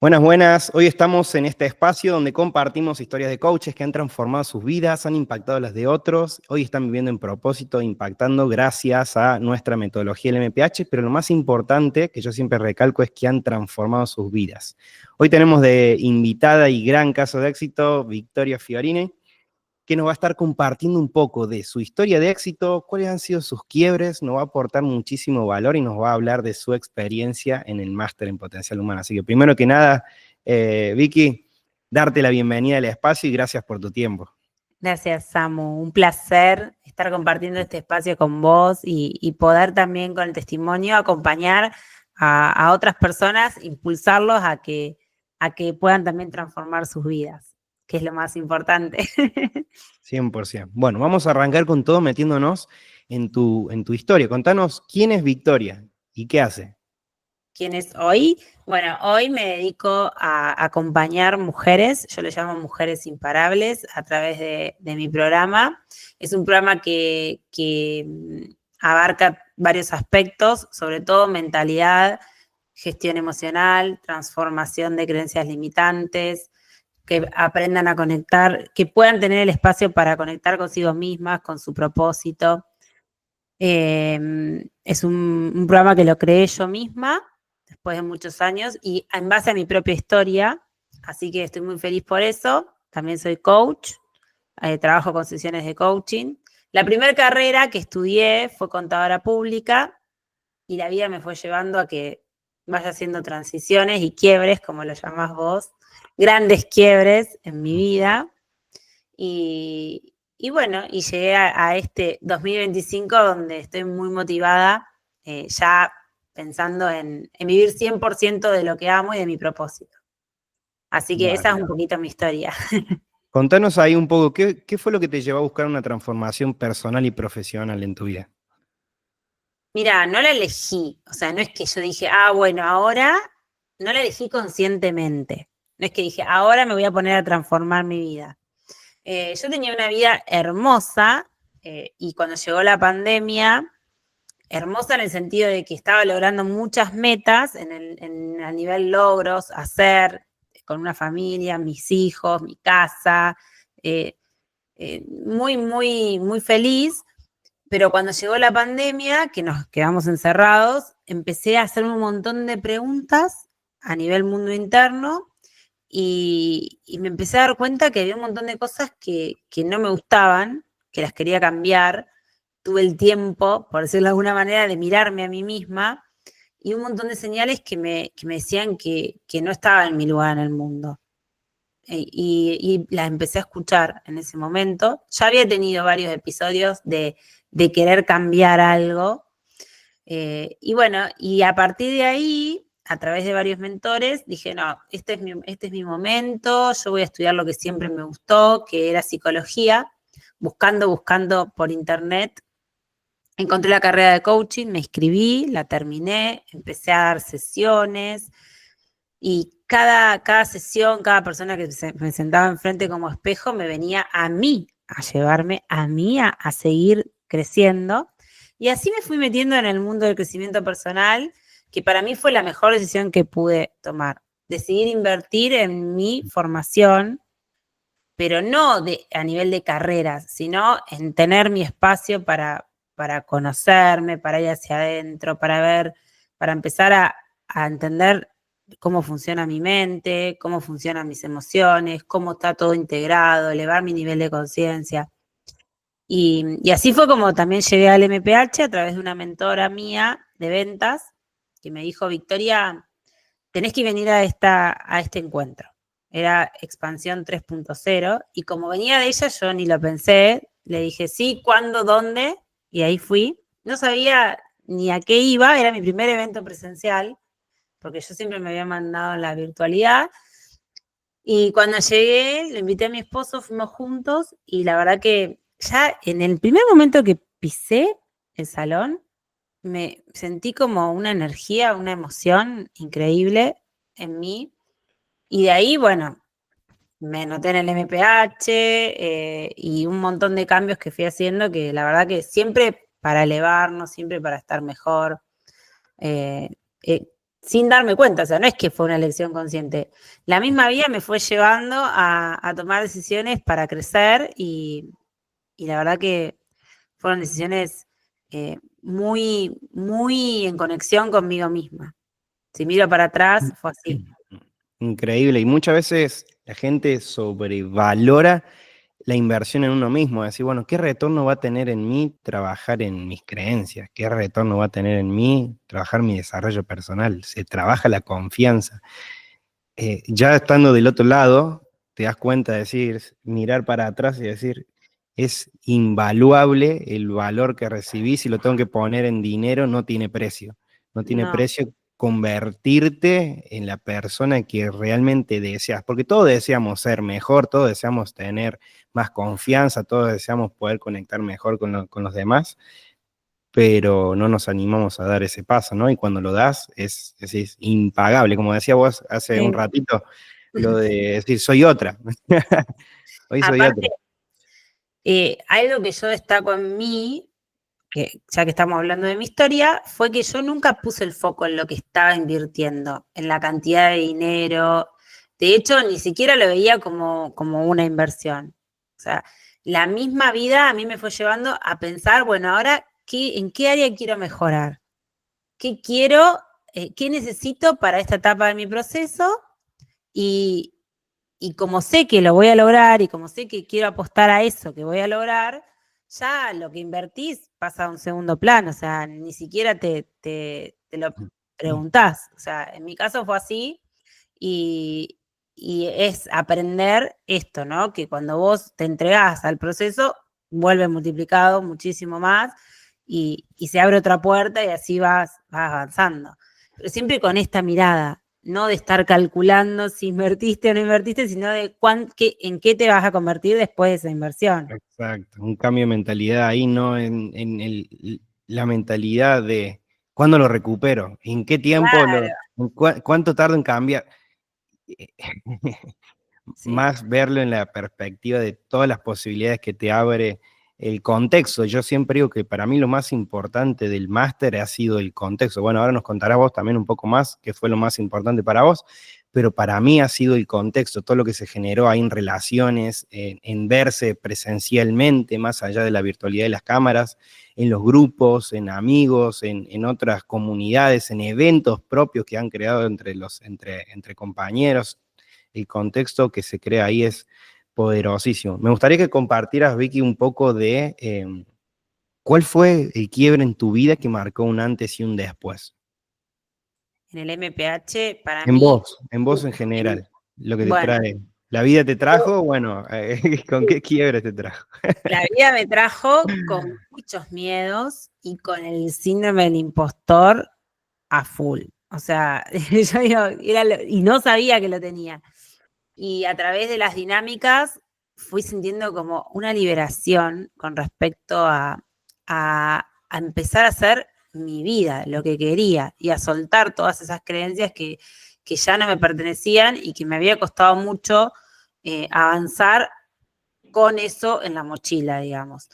Buenas, buenas. Hoy estamos en este espacio donde compartimos historias de coaches que han transformado sus vidas, han impactado las de otros. Hoy están viviendo en propósito, impactando gracias a nuestra metodología del MPH, pero lo más importante, que yo siempre recalco, es que han transformado sus vidas. Hoy tenemos de invitada y gran caso de éxito, Victoria Fiorini, que nos va a estar compartiendo un poco de su historia de éxito, cuáles han sido sus quiebres, nos va a aportar muchísimo valor y nos va a hablar de su experiencia en el máster en potencial humano. Así que primero que nada, Vicky, darte la bienvenida al espacio y gracias por tu tiempo. Gracias, Samu. Un placer estar compartiendo este espacio con vos y poder también con el testimonio acompañar a otras personas, impulsarlos a que puedan también transformar sus vidas, que es lo más importante. 100%. Bueno, vamos a arrancar con todo metiéndonos en tu historia. Contanos quién es Victoria y qué hace. ¿Quién es hoy? Bueno, hoy me dedico a acompañar mujeres, yo le llamo Mujeres Imparables, a través de mi programa. Es un programa que abarca varios aspectos, sobre todo mentalidad, gestión emocional, transformación de creencias limitantes, que aprendan a conectar, que puedan tener el espacio para conectar consigo mismas, con su propósito. Es un programa que lo creé yo misma después de muchos años y en base a mi propia historia, así que estoy muy feliz por eso. También soy coach, trabajo con sesiones de coaching. La primera carrera que estudié fue contadora pública y la vida me fue llevando a que vaya haciendo transiciones y quiebres, como lo llamás vos, grandes quiebres en mi vida. Y bueno, y llegué a este 2025 donde estoy muy motivada, ya pensando en vivir 100% de lo que amo y de mi propósito. Así que esa es un poquito mi historia. Contanos ahí un poco, ¿qué fue lo que te llevó a buscar una transformación personal y profesional en tu vida? Mira, no la elegí, o sea, no es que yo dije, bueno, ahora no la elegí conscientemente. No es que dije, ahora me voy a poner a transformar mi vida. Yo tenía una vida hermosa y cuando llegó la pandemia, hermosa en el sentido de que estaba logrando muchas metas a nivel logros, hacer con una familia, mis hijos, mi casa, muy, muy, muy feliz. Pero cuando llegó la pandemia, que nos quedamos encerrados, empecé a hacer un montón de preguntas a nivel mundo interno y me empecé a dar cuenta que había un montón de cosas que no me gustaban, que las quería cambiar. Tuve el tiempo, por decirlo de alguna manera, de mirarme a mí misma y un montón de señales que me decían que no estaba en mi lugar en el mundo. Y las empecé a escuchar en ese momento. Ya había tenido varios episodios de querer cambiar algo. Y bueno, y a partir de ahí, a través de varios mentores, dije, no, este es mi momento, yo voy a estudiar lo que siempre me gustó, que era psicología, buscando por internet. Encontré la carrera de coaching, me inscribí, la terminé, empecé a dar sesiones y cada sesión, cada persona que me sentaba enfrente como espejo me venía a mí, a llevarme a mí a seguir creciendo. Y así me fui metiendo en el mundo del crecimiento personal, que para mí fue la mejor decisión que pude tomar. Decidir invertir en mi formación, pero no a nivel de carreras, sino en tener mi espacio para conocerme, para ir hacia adentro, para ver, para empezar a entender cómo funciona mi mente, cómo funcionan mis emociones, cómo está todo integrado, elevar mi nivel de conciencia. Y así fue como también llegué al MPH a través de una mentora mía de ventas que me dijo, Victoria, tenés que venir a este encuentro. Era Expansión 3.0 y como venía de ella yo ni lo pensé, le dije sí, cuándo, dónde y ahí fui. No sabía ni a qué iba, era mi primer evento presencial porque yo siempre me había mandado en la virtualidad y cuando llegué le invité a mi esposo, fuimos juntos y la verdad que ya en el primer momento que pisé el salón me sentí como una energía, una emoción increíble en mí. Y de ahí, bueno, me noté en el MPH y un montón de cambios que fui haciendo que la verdad que siempre para elevarnos, siempre para estar mejor. Eh, sin darme cuenta, o sea, no es que fue una elección consciente. La misma vida me fue llevando a tomar decisiones para crecer y la verdad que fueron decisiones muy, muy en conexión conmigo misma. Si miro para atrás, fue así. Increíble. Y muchas veces la gente sobrevalora la inversión en uno mismo. Decir, bueno, ¿qué retorno va a tener en mí trabajar en mis creencias? ¿Qué retorno va a tener en mí trabajar mi desarrollo personal? Se trabaja la confianza. Ya estando del otro lado, te das cuenta de decir, mirar para atrás y decir, es invaluable el valor que recibí, si lo tengo que poner en dinero, no tiene precio. No tiene No, precio convertirte en la persona que realmente deseas, porque todos deseamos ser mejor, todos deseamos tener más confianza, todos deseamos poder conectar mejor con los demás, pero no nos animamos a dar ese paso, ¿no? Y cuando lo das es impagable, como decía vos hace un sí. ratito, lo de decir, soy otra, hoy soy otra. Aparte, algo que yo destaco en mí, que ya que estamos hablando de mi historia, fue que yo nunca puse el foco en lo que estaba invirtiendo, en la cantidad de dinero. De hecho, ni siquiera lo veía como una inversión. O sea, la misma vida a mí me fue llevando a pensar, bueno, ahora, ¿en qué área quiero mejorar? ¿Qué quiero? ¿Qué necesito para esta etapa de mi proceso? Y, y como sé que lo voy a lograr y como sé que quiero apostar a eso que voy a lograr, ya lo que invertís pasa a un segundo plano, o sea, ni siquiera te lo preguntás. O sea, en mi caso fue así y, y es aprender esto, ¿no? Que cuando vos te entregás al proceso, vuelve multiplicado muchísimo más y se abre otra puerta y así vas avanzando. Pero siempre con esta mirada, no de estar calculando si invertiste o no invertiste, sino de en qué te vas a convertir después de esa inversión. Exacto, un cambio de mentalidad ahí, no la mentalidad de cuándo lo recupero, en qué tiempo, Claro, cuánto tardo en cambiar. sí. Más verlo en la perspectiva de todas las posibilidades que te abre el contexto. Yo siempre digo que para mí lo más importante del máster ha sido el contexto. Bueno, ahora nos contarás vos también un poco más qué fue lo más importante para vos, pero para mí ha sido el contexto, todo lo que se generó ahí en relaciones, en verse presencialmente, más allá de la virtualidad de las cámaras, en los grupos, en amigos, en otras comunidades, en eventos propios que han creado entre compañeros. El contexto que se crea ahí es poderosísimo. Me gustaría que compartieras, Vicky, un poco de cuál fue el quiebre en tu vida que marcó un antes y un después. En el MPH, para mí, En vos en en- general, lo que te bueno, trae. ¿La vida te trajo? Bueno, ¿con qué quiebre te trajo? la vida me trajo con muchos miedos y con el síndrome del impostor a full. O sea, yo digo, y no sabía que lo tenía. Y a través de las dinámicas fui sintiendo como una liberación con respecto a empezar a hacer mi vida, lo que quería, y a soltar todas esas creencias que ya no me pertenecían y que me había costado mucho avanzar con eso en la mochila, digamos.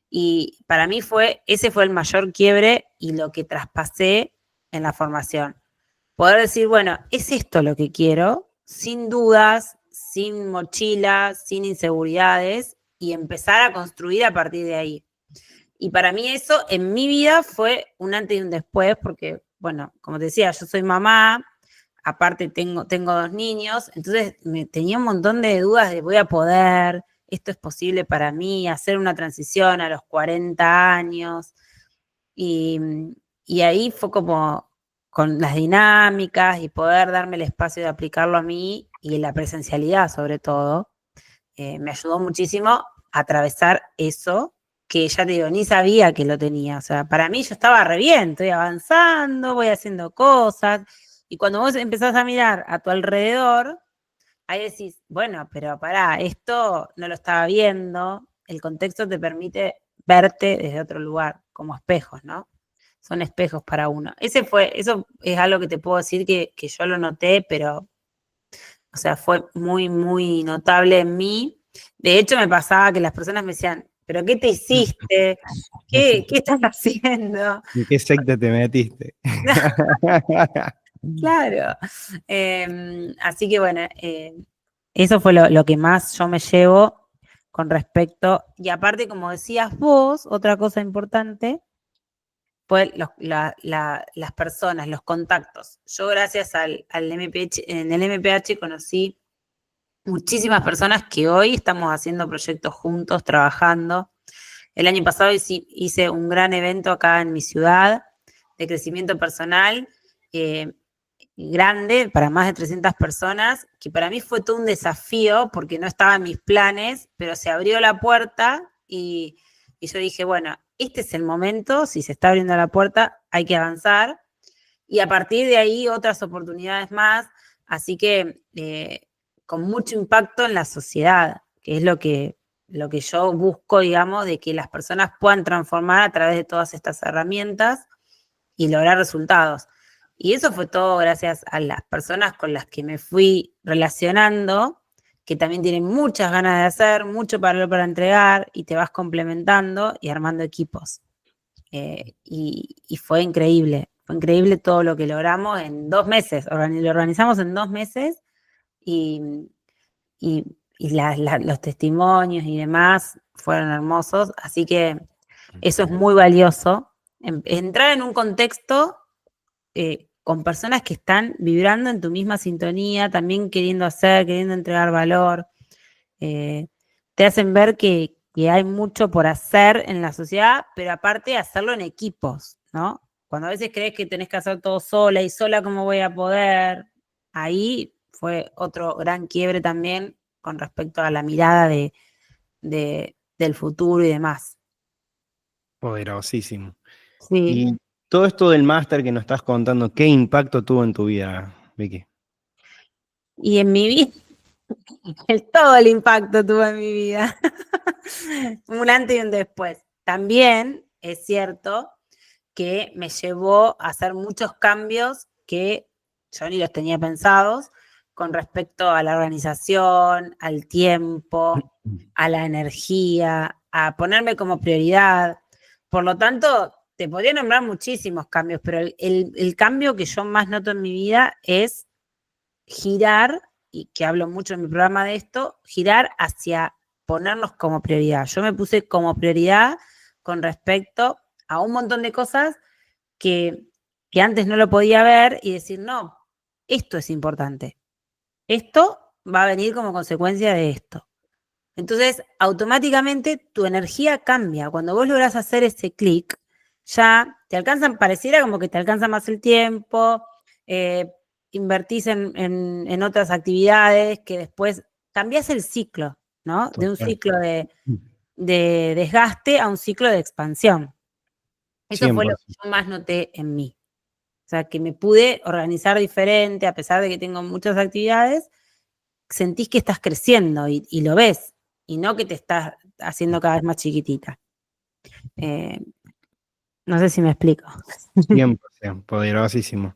Y para mí ese fue el mayor quiebre y lo que traspasé en la formación. Poder decir, bueno, es esto lo que quiero, sin dudas, sin mochila, sin inseguridades, y empezar a construir a partir de ahí. Y para mí eso en mi vida fue un antes y un después, porque, bueno, como te decía, yo soy mamá, aparte tengo dos niños, entonces tenía un montón de dudas de voy a poder, esto es posible para mí, hacer una transición a los 40 años. Y, y ahí fue como con las dinámicas y poder darme el espacio de aplicarlo a mí y la presencialidad sobre todo, me ayudó muchísimo a atravesar eso que ya te digo, ni sabía que lo tenía. O sea, para mí yo estaba re bien, estoy avanzando, voy haciendo cosas. Y cuando vos empezás a mirar a tu alrededor, ahí decís, bueno, pero pará, esto no lo estaba viendo, el contexto te permite verte desde otro lugar, como espejos, ¿no? Son espejos para uno. Eso es algo que te puedo decir que yo lo noté, pero, o sea, fue muy, muy notable en mí. De hecho, me pasaba que las personas me decían, ¿pero qué te hiciste? ¿Qué estás haciendo? ¿En qué secta te metiste? Claro. Así que bueno, eso fue lo que más yo me llevo con respecto, y aparte, como decías vos, otra cosa importante fue las personas, los contactos. Yo gracias al MPH, en el MPH conocí muchísimas personas que hoy estamos haciendo proyectos juntos, trabajando. El año pasado hice un gran evento acá en mi ciudad de crecimiento personal, eh, grande, para más de 300 personas, que para mí fue todo un desafío porque no estaba en mis planes, pero se abrió la puerta y yo dije, bueno, este es el momento, si se está abriendo la puerta, hay que avanzar. Y a partir de ahí otras oportunidades más, así que con mucho impacto en la sociedad, que es lo que yo busco, digamos, de que las personas puedan transformar a través de todas estas herramientas y lograr resultados. Y eso fue todo gracias a las personas con las que me fui relacionando, que también tienen muchas ganas de hacer, mucho para entregar, y te vas complementando y armando equipos. Y fue increíble todo lo que logramos en 2 meses. Lo organizamos en 2 meses y, los testimonios y demás fueron hermosos, así que eso es muy valioso. Entrar en un contexto con personas que están vibrando en tu misma sintonía, también queriendo hacer, queriendo entregar valor, te hacen ver que hay mucho por hacer en la sociedad, pero aparte hacerlo en equipos, ¿no? Cuando a veces crees que tenés que hacer todo sola y sola, ¿cómo voy a poder? Ahí fue otro gran quiebre también con respecto a la mirada del futuro y demás. Poderosísimo. Sí. Y todo esto del máster que nos estás contando, ¿qué impacto tuvo en tu vida, Vicky? Y en mi vida, todo el impacto tuvo en mi vida. Un antes y un después. También es cierto que me llevó a hacer muchos cambios que yo ni los tenía pensados con respecto a la organización, al tiempo, a la energía, a ponerme como prioridad. Por lo tanto, te podría nombrar muchísimos cambios, pero el cambio que yo más noto en mi vida es girar, y que hablo mucho en mi programa de esto, girar hacia ponernos como prioridad. Yo me puse como prioridad con respecto a un montón de cosas que, que antes no lo podía ver y decir, no, esto es importante. Esto va a venir como consecuencia de esto. Entonces, automáticamente tu energía cambia. Cuando vos lográs hacer ese clic, ya te alcanzan, pareciera como que te alcanza más el tiempo, eh, invertís en otras actividades que después cambiás el ciclo, ¿no? De un Total. ciclo de desgaste a un ciclo de expansión. Eso fue lo 100%. que yo más noté en mí. O sea, que me pude organizar diferente, a pesar de que tengo muchas actividades, sentís que estás creciendo y lo ves, y no que te estás haciendo cada vez más chiquitita. Eh, no sé si me explico. 100%, poderosísimo.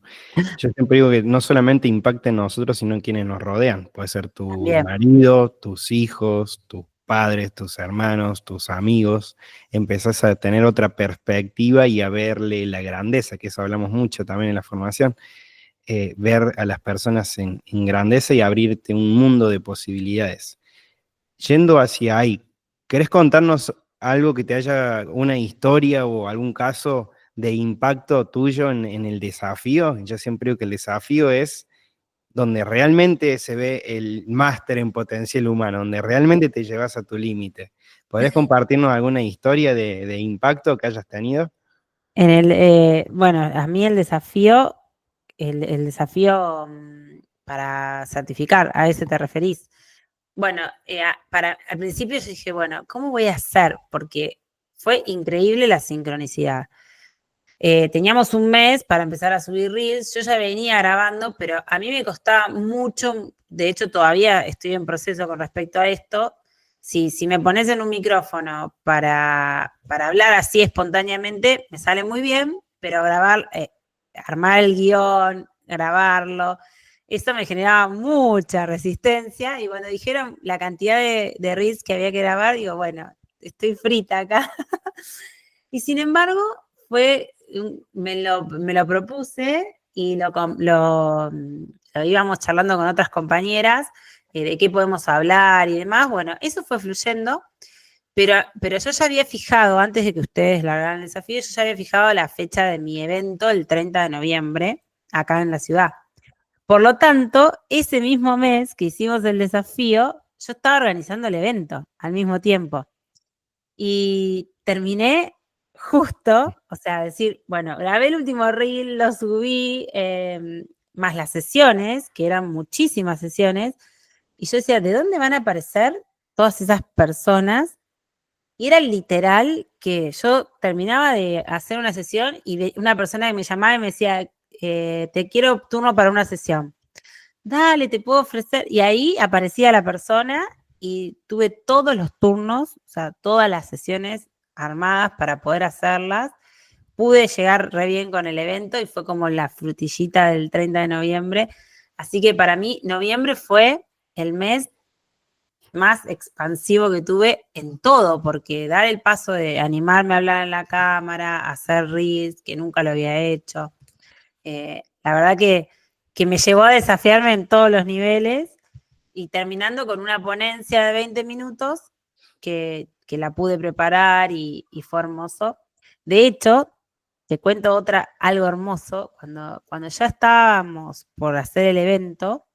Yo siempre digo que no solamente impacta en nosotros, sino en quienes nos rodean. Puede ser tu También. marido, tus hijos, tus padres, tus hermanos, tus amigos. Empezás a tener otra perspectiva y a verle la grandeza, que eso hablamos mucho también en la formación. Ver a las personas en grandeza y abrirte un mundo de posibilidades. Yendo hacia ahí, ¿querés contarnos algo que te haya, una historia o algún caso de impacto tuyo en el desafío? Yo siempre digo que el desafío es donde realmente se ve el máster en potencial humano, donde realmente te llevas a tu límite. ¿Podrías compartirnos alguna historia de impacto que hayas tenido? Bueno, a mí el desafío para certificar, ¿a ese te referís? Bueno, al principio yo dije, bueno, ¿cómo voy a hacer? Porque fue increíble la sincronicidad. Teníamos un mes para empezar a subir reels, yo ya venía grabando, pero a mí me costaba mucho, de hecho todavía estoy en proceso con respecto a esto. Si me pones en un micrófono para hablar así espontáneamente, me sale muy bien, pero grabar, armar el guión, grabarlo, eso me generaba mucha resistencia, y cuando dijeron la cantidad de reels que había que grabar, digo, bueno, estoy frita acá. Y sin embargo, me lo propuse y lo íbamos charlando con otras compañeras de qué podemos hablar y demás. Bueno, eso fue fluyendo, pero yo ya había fijado, antes de que ustedes largaran el desafío, yo ya había fijado la fecha de mi evento, el 30 de noviembre, acá en la ciudad. Por lo tanto, ese mismo mes que hicimos el desafío, yo estaba organizando el evento al mismo tiempo. Y terminé justo, o sea, decir, bueno, grabé el último reel, lo subí, más las sesiones, que eran muchísimas sesiones, y yo decía, ¿de dónde van a aparecer todas esas personas? Y era literal que yo terminaba de hacer una sesión y una persona que me llamaba y me decía, te quiero turno para una sesión. Dale, te puedo ofrecer. Y ahí aparecía la persona y tuve todos los turnos, o sea, todas las sesiones armadas para poder hacerlas. Pude llegar re bien con el evento y fue como la frutillita del 30 de noviembre. Así que para mí, noviembre fue el mes más expansivo que tuve en todo, porque dar el paso de animarme a hablar en la cámara, hacer reels, que nunca lo había hecho, la verdad que me llevó a desafiarme en todos los niveles y terminando con una ponencia de 20 minutos que la pude preparar y fue hermoso. De hecho, te cuento algo hermoso, cuando ya estábamos por hacer el evento,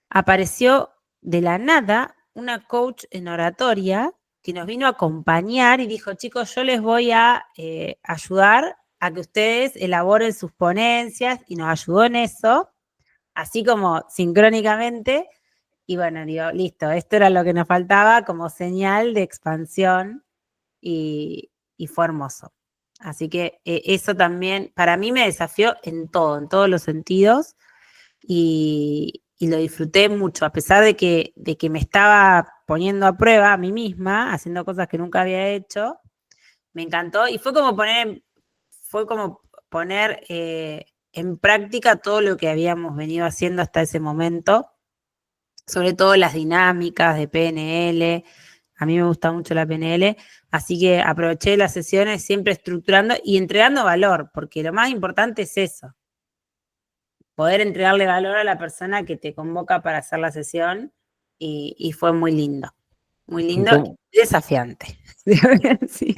apareció de la nada una coach en oratoria que nos vino a acompañar y dijo, chicos, yo les voy a ayudar a que ustedes elaboren sus ponencias y nos ayudó en eso, así como sincrónicamente. Y bueno, digo, listo, esto era lo que nos faltaba como señal de expansión y fue hermoso. Así que eso también para mí me desafió en todo, en todos los sentidos y lo disfruté mucho, a pesar de que me estaba poniendo a prueba a mí misma, haciendo cosas que nunca había hecho, me encantó y fue como poner en práctica todo lo que habíamos venido haciendo hasta ese momento, sobre todo las dinámicas de PNL. A mí me gusta mucho la PNL, así que aproveché las sesiones siempre estructurando y entregando valor, porque lo más importante es eso, poder entregarle valor a la persona que te convoca para hacer la sesión y fue muy lindo ¿Cómo? y desafiante. Sí.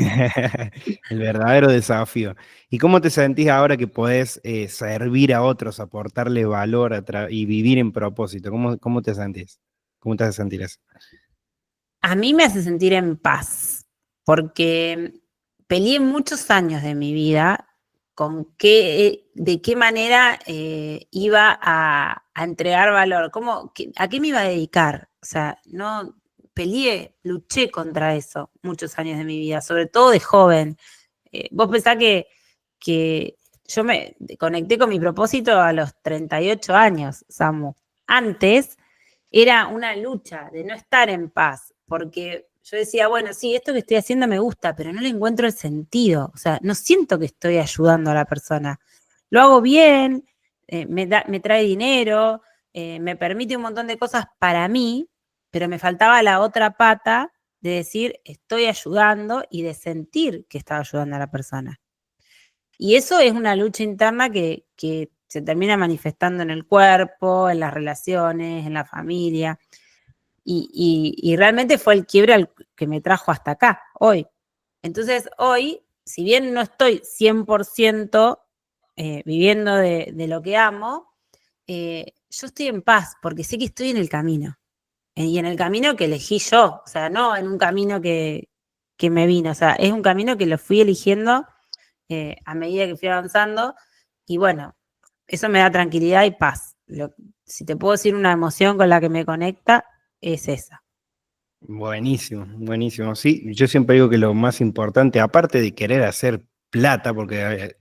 El verdadero desafío. ¿Y cómo te sentís ahora que podés servir a otros, aportarle valor y vivir en propósito? ¿Cómo te sentís? ¿Cómo te hace sentir eso? A mí me hace sentir en paz, porque peleé muchos años de mi vida con de qué manera iba a entregar valor, a qué me iba a dedicar. O sea, no luché contra eso muchos años de mi vida, sobre todo de joven. Vos pensás que yo me conecté con mi propósito a los 38 años, Samu. Antes era una lucha de no estar en paz, porque yo decía, bueno, sí, esto que estoy haciendo me gusta, pero no le encuentro el sentido. O sea, no siento que estoy ayudando a la persona. Lo hago bien, me trae dinero, me permite un montón de cosas para mí, pero me faltaba la otra pata de decir, estoy ayudando y de sentir que estaba ayudando a la persona. Y eso es una lucha interna que se termina manifestando en el cuerpo, en las relaciones, en la familia. Y realmente fue el quiebre que me trajo hasta acá, hoy. Entonces, hoy, si bien no estoy 100% viviendo de lo que amo, yo estoy en paz porque sé que estoy en el camino. Y en el camino que elegí yo, o sea, no en un camino que me vino, o sea, es un camino que lo fui eligiendo a medida que fui avanzando. Y bueno, eso me da tranquilidad y paz. Si te puedo decir una emoción con la que me conecta, es esa. Buenísimo, buenísimo. Sí, yo siempre digo que lo más importante, aparte de querer hacer plata, porque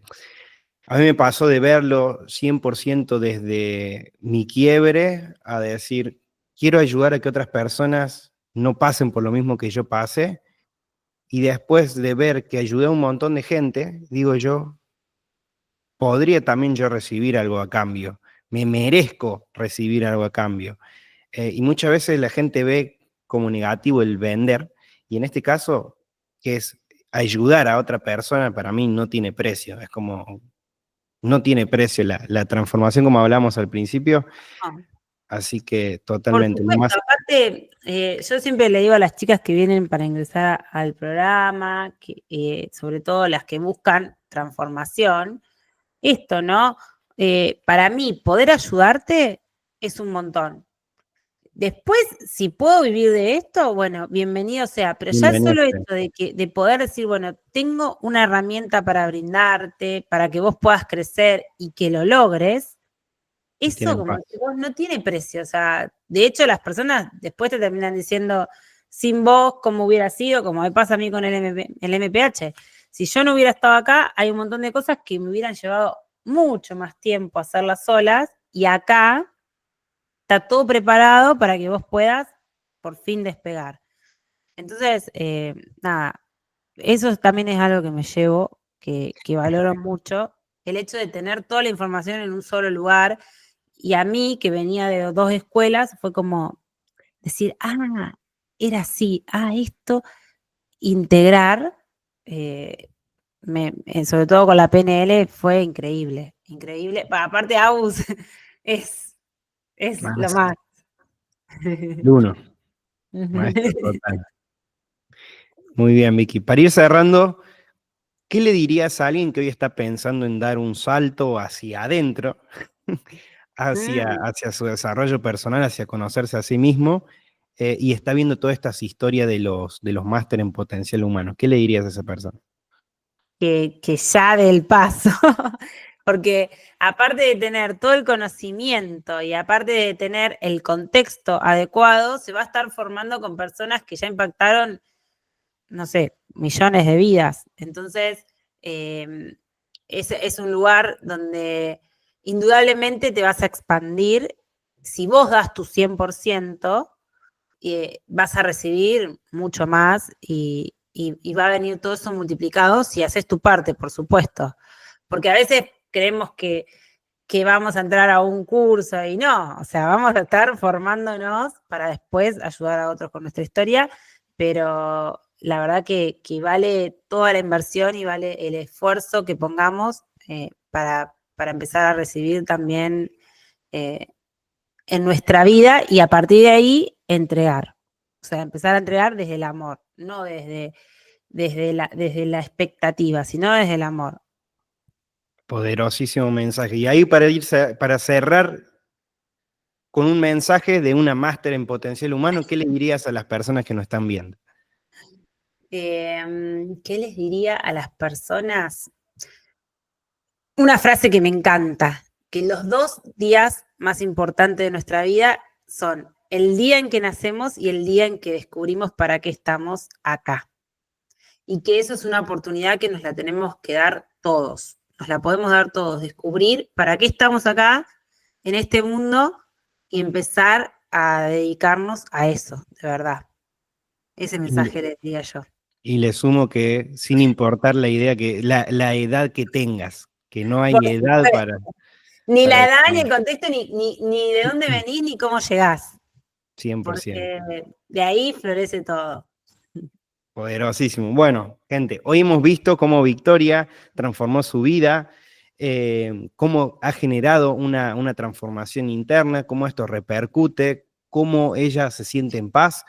a mí me pasó de verlo 100% desde mi quiebre a decir, quiero ayudar a que otras personas no pasen por lo mismo que yo pasé, y después de ver que ayudé a un montón de gente, digo yo, podría también yo recibir algo a cambio, me merezco recibir algo a cambio. Y muchas veces la gente ve como negativo el vender, y en este caso, que es ayudar a otra persona, para mí no tiene precio, es como no tiene precio la transformación como hablamos al principio, No. así que Por totalmente, lo supuesto, más aparte, yo siempre le digo a las chicas que vienen para ingresar al programa, que, sobre todo las que buscan transformación, esto, ¿no? Para mí, poder ayudarte es un montón. Después, si puedo vivir de esto, bueno, bienvenido sea, pero ya bienvenido solo sea. esto de poder decir, bueno, tengo una herramienta para brindarte, para que vos puedas crecer y que lo logres, Y eso, tienen como paz. decís vos, no tiene precio. O sea, de hecho, las personas después te terminan diciendo, sin vos, cómo hubiera sido, como me pasa a mí con el MPH. Si yo no hubiera estado acá, hay un montón de cosas que me hubieran llevado mucho más tiempo hacerlas solas, y acá está todo preparado para que vos puedas por fin despegar. Entonces, nada, eso también es algo que me llevo, que valoro mucho, el hecho de tener toda la información en un solo lugar. Y a mí, que venía de dos escuelas, fue como decir, era así, esto, integrar, eh, sobre todo con la PNL, fue increíble, increíble. Aparte, Agus es lo Más más. de uno, maestro total. Muy bien, Vicky. Para ir cerrando, ¿qué le dirías a alguien que hoy está pensando en dar un salto hacia adentro, Mm, hacia su desarrollo personal, hacia conocerse a sí mismo, y está viendo todas estas historias de los máster en potencial humano? ¿Qué le dirías a esa persona? que ya dé el paso, porque aparte de tener todo el conocimiento y aparte de tener el contexto adecuado, se va a estar formando con personas que ya impactaron, no sé, millones de vidas. Entonces, es un lugar donde indudablemente te vas a expandir. Si vos das tu 100%, vas a recibir mucho más, y va a venir todo eso multiplicado si haces tu parte, por supuesto. Porque a veces creemos que vamos a entrar a un curso y no, o sea, vamos a estar formándonos para después ayudar a otros con nuestra historia, pero la verdad que vale toda la inversión y vale el esfuerzo que pongamos, para empezar a recibir también, eh, en nuestra vida, y a partir de ahí entregar. O sea, empezar a entregar desde el amor, no desde la expectativa, sino desde el amor. Poderosísimo mensaje. Y ahí para cerrar con un mensaje de una máster en potencial humano, ¿qué le dirías a las personas que nos están viendo? ¿Qué les diría a las personas? Una frase que me encanta, que los 2 días más importantes de nuestra vida son el día en que nacemos y el día en que descubrimos para qué estamos acá. Y que eso es una oportunidad que nos la tenemos que dar todos. Nos la podemos dar todos, descubrir para qué estamos acá en este mundo y empezar a dedicarnos a eso, de verdad. Ese Y, mensaje le diría yo. y le sumo que sin importar la idea la edad que tengas, que no Por hay edad supuesto. Ni para la edad, ni descubrir. el contexto, ni de dónde venís, ni cómo llegás. 100%. Porque de ahí florece todo. Poderosísimo. Bueno, gente, hoy hemos visto cómo Victoria transformó su vida, cómo ha generado una transformación interna, cómo esto repercute, cómo ella se siente en paz,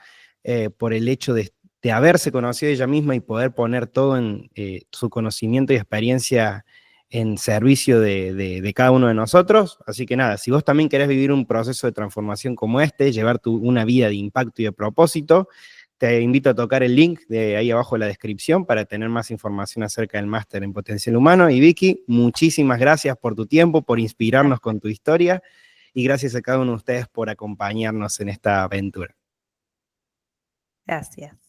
por el hecho de haberse conocido ella misma y poder poner todo en su conocimiento y experiencia en servicio de cada uno de nosotros. Así que nada, si vos también querés vivir un proceso de transformación como este, llevar una vida de impacto y de propósito, te invito a tocar el link de ahí abajo en la descripción para tener más información acerca del máster en potencial humano. Y Vicky, muchísimas gracias por tu tiempo, por inspirarnos con tu historia, y gracias a cada uno de ustedes por acompañarnos en esta aventura. Gracias.